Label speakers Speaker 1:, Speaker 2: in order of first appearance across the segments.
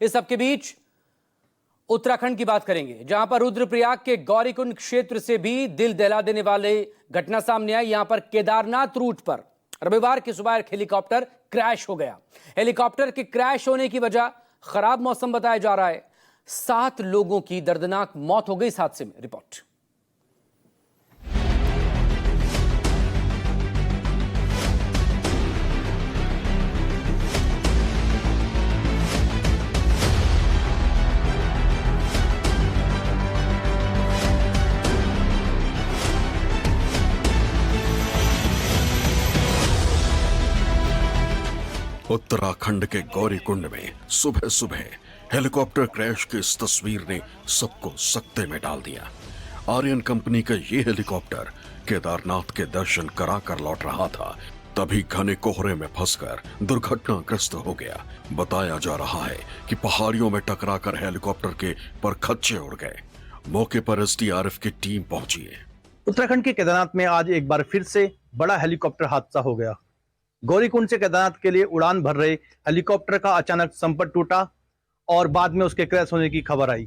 Speaker 1: इस सबके बीच उत्तराखंड की बात करेंगे, जहां पर रुद्रप्रयाग के गौरीकुंड क्षेत्र से भी दिल दहला देने वाले घटना सामने आई। यहां पर केदारनाथ रूट पर रविवार की सुबह एक हेलीकॉप्टर क्रैश हो गया। हेलीकॉप्टर के क्रैश होने की वजह खराब मौसम बताया जा रहा है। 7 लोगों की दर्दनाक मौत हो गई इस हादसे में। रिपोर्ट।
Speaker 2: उत्तराखंड के गौरीकुंड में सुबह सुबह हेलीकॉप्टर क्रैश की इस तस्वीर ने सबको सकते में डाल दिया। आर्यन कंपनी का ये हेलीकॉप्टर केदारनाथ के दर्शन करा कर लौट रहा था, तभी घने कोहरे में फंसकर दुर्घटनाग्रस्त हो गया। बताया जा रहा है कि पहाड़ियों में टकराकर हेलीकॉप्टर के परखच्चे उड़ गए। मौके पर एसडीआरएफ की टीम पहुंची है।
Speaker 3: उत्तराखंड के केदारनाथ में आज एक बार फिर से बड़ा हेलीकॉप्टर हादसा हो गया। गौरीकुंड से केदारनाथ के लिए उड़ान भर रहे हेलीकॉप्टर का अचानक संपर्क टूटा और बाद में उसके क्रैश होने की खबर आई।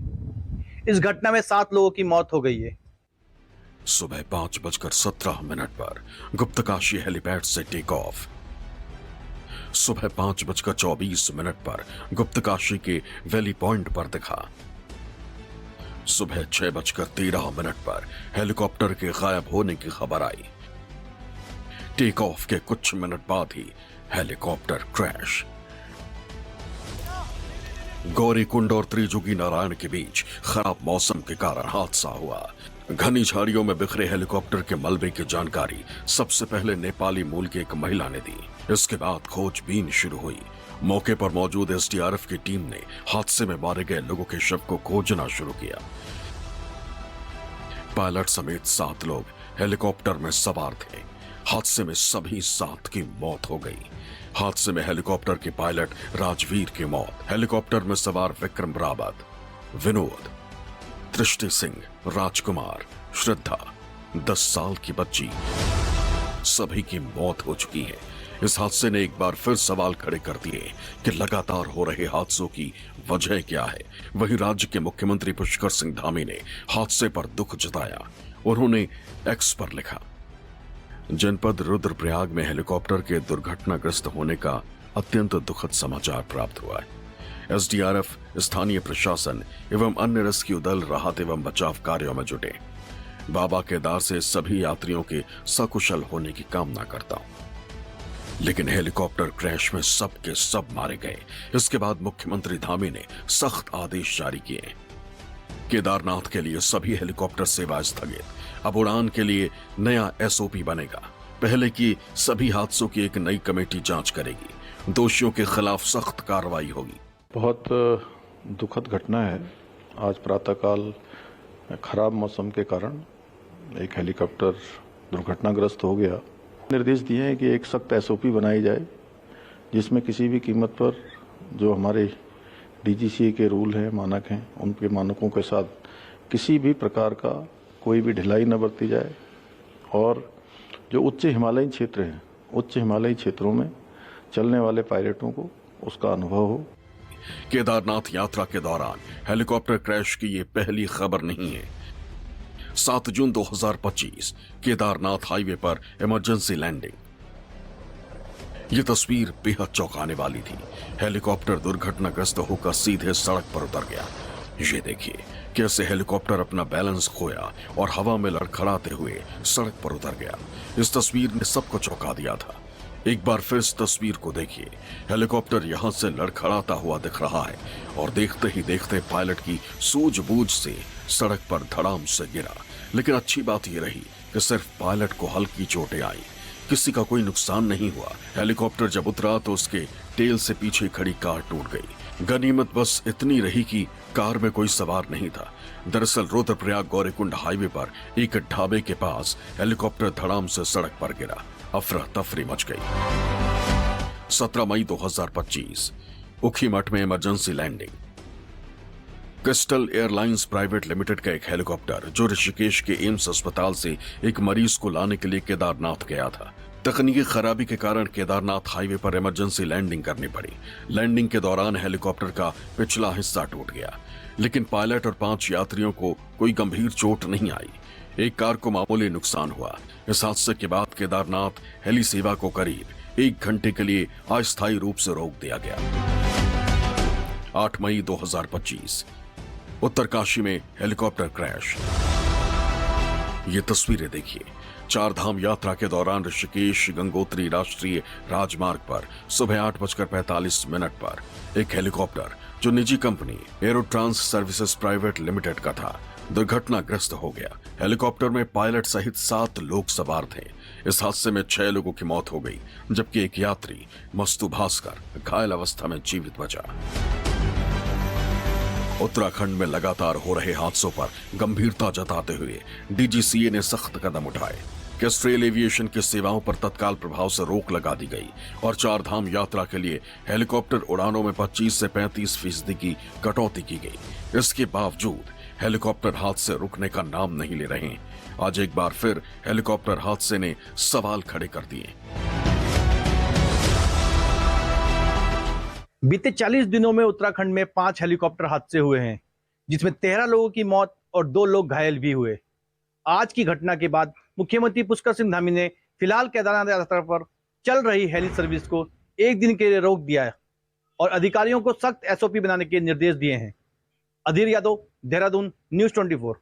Speaker 3: इस घटना में 7 लोगों की मौत हो गई है।
Speaker 2: सुबह 5:17 पर गुप्तकाशी हेलीपैड से टेक ऑफ। सुबह 5:24 पर गुप्तकाशी के वैली पॉइंट पर दिखा। सुबह 6:13 पर हेलीकॉप्टर के गायब होने की खबर आई। टेक ऑफ के कुछ मिनट बाद ही हेलीकॉप्टर क्रैश। गौरीकुंड और त्रिजुगी नारायण के बीच खराब मौसम के कारण हादसा हुआ। घनी झाड़ियों में बिखरे हेलीकॉप्टर के मलबे की जानकारी सबसे पहले नेपाली मूल की एक महिला ने दी। इसके बाद खोजबीन शुरू हुई। मौके पर मौजूद एसडीआरएफ की टीम ने हादसे में मारे गए लोगों के शव को खोजना शुरू किया। पायलट समेत 7 लोग हेलीकॉप्टर में सवार थे। हादसे में सभी 7 की मौत हो गई। हादसे में हेलीकॉप्टर के पायलट राजवीर की मौत, हेलीकॉप्टर में सवार विक्रम रावत, विनोद, दृष्टि सिंह, राजकुमार, श्रद्धा, 10 साल की बच्ची, सभी की मौत हो चुकी है। इस हादसे ने एक बार फिर सवाल खड़े कर दिए कि लगातार हो रहे हादसों की वजह क्या है। वहीं राज्य के मुख्यमंत्री पुष्कर सिंह धामी ने हादसे पर दुख जताया। उन्होंने एक्स पर लिखा, जनपद रुद्रप्रयाग में हेलीकॉप्टर के दुर्घटनाग्रस्त होने का अत्यंत दुखद समाचार प्राप्त हुआ है। एसडीआरएफ, स्थानीय प्रशासन एवं अन्य रेस्क्यू दल राहत एवं बचाव कार्यों में जुटे। बाबा केदार से सभी यात्रियों के सकुशल होने की कामना करता हूं। लेकिन हेलीकॉप्टर क्रैश में सब के सब मारे गए। इसके बाद मुख्यमंत्री धामी ने सख्त आदेश जारी किए। केदारनाथ के लिए सभी हेलीकॉप्टर सेवा स्थगित। अब उड़ान के लिए नया एसओपी बनेगा। पहले की सभी हादसों की एक नई कमेटी जांच करेगी। दोषियों के खिलाफ सख्त कार्रवाई होगी।
Speaker 4: बहुत दुखद घटना है। आज प्रातःकाल खराब मौसम के कारण एक हेलीकॉप्टर दुर्घटनाग्रस्त हो गया। निर्देश दिए हैं कि एक सख्त एसओपी बनाई जाए, जिसमें किसी भी कीमत पर जो हमारे डीजीसीए के रूल हैं, मानक हैं, उनके मानकों के साथ किसी भी प्रकार का कोई भी ढिलाई न बरती जाए और जो उच्च हिमालयी क्षेत्र हैं, उच्च हिमालयी क्षेत्रों में चलने वाले पायलटों को उसका अनुभव हो।
Speaker 2: केदारनाथ यात्रा के दौरान हेलीकॉप्टर क्रैश की ये पहली खबर नहीं है। 7 जून 2025 केदारनाथ हाईवे पर इमरजेंसी लैंडिंग। ये तस्वीर बेहद चौंकाने वाली थी। हेलीकॉप्टर दुर्घटनाग्रस्त होकर सीधे सड़क पर उतर गया। ये देखिए कैसे हेलीकॉप्टर अपना बैलेंस खोया और हवा में लड़खड़ाते हुए सड़क पर उतर गया। इस तस्वीर ने सबको चौंका दिया था। एक बार फिर इस तस्वीर को देखिए। हेलीकॉप्टर यहां से लड़खड़ाता हुआ दिख रहा है और देखते ही देखते पायलट की सूझबूझ से सड़क पर धड़ाम से गिरा। लेकिन अच्छी बात यह रही कि सिर्फ पायलट को हल्की चोटें आई, किसी का कोई नुकसान नहीं हुआ। हेलीकॉप्टर जब उतरा तो उसके टेल से पीछे खड़ी कार टूट गई। गनीमत बस इतनी रही कि कार में कोई सवार नहीं था। दरअसल रुद्रप्रयाग गौरीकुंड हाईवे पर एक ढाबे के पास हेलीकॉप्टर धड़ाम से सड़क पर गिरा। अफरा तफरी मच गई। 17 मई 2025 उखीमठ में emergency landing. Crystal Airlines Private Limited का एक हेलीकॉप्टर जो ऋषिकेश के एम्स अस्पताल से एक मरीज को लाने के लिए केदारनाथ गया था, तकनीकी खराबी के कारण केदारनाथ हाईवे पर इमरजेंसी लैंडिंग करनी पड़ी। लैंडिंग के दौरान हेलीकॉप्टर का पिछला हिस्सा टूट गया, लेकिन पायलट और 5 यात्रियों को कोई गंभीर चोट नहीं आई। एक कार को मामूली नुकसान हुआ। इस हादसे के बाद केदारनाथ हेली सेवा को करीब 1 घंटे के लिए अस्थायी रूप से रोक दिया गया। 8 मई 2025 उत्तरकाशी में हेलीकॉप्टर क्रैश। ये तस्वीरें देखिए। 4 धाम यात्रा के दौरान ऋषिकेश गंगोत्री राष्ट्रीय राजमार्ग पर सुबह 8:45 पर एक हेलीकॉप्टर जो निजी कंपनी एरोट्रांस सर्विसेज प्राइवेट लिमिटेड का था, दुर्घटनाग्रस्त हो गया। हेलीकॉप्टर में पायलट सहित 7 लोग सवार थे। इस हादसे में 6 लोगों की मौत हो गई, जबकि एक यात्री मस्तू भास्कर घायल अवस्था में जीवित बचा। उत्तराखंड में लगातार हो रहे हादसों पर गंभीरता जताते हुए डीजीसीए ने सख्त कदम उठाए। केस्ट्रेल एविएशन की सेवाओं पर तत्काल प्रभाव से रोक लगा दी गई और 4 धाम यात्रा के लिए हेलीकॉप्टर उड़ानों में 25 से 35% की कटौती की गई। इसके बावजूद हेलीकॉप्टर हादसे रुकने का नाम नहीं ले रहे। आज एक बार फिर हेलीकॉप्टर हादसे ने सवाल खड़े कर दिए।
Speaker 3: बीते 40 दिनों में उत्तराखंड में 5 हेलीकॉप्टर हादसे हुए हैं, जिसमें 13 लोगों की मौत और 2 लोग घायल भी हुए। आज की घटना के बाद मुख्यमंत्री पुष्कर सिंह धामी ने फिलहाल केदारनाथ यात्रा पर चल रही हेली सर्विस को 1 दिन के लिए रोक दिया है और अधिकारियों को सख्त SOP बनाने के निर्देश दिए हैं। अधीर यादव, देहरादून, न्यूज़ 24।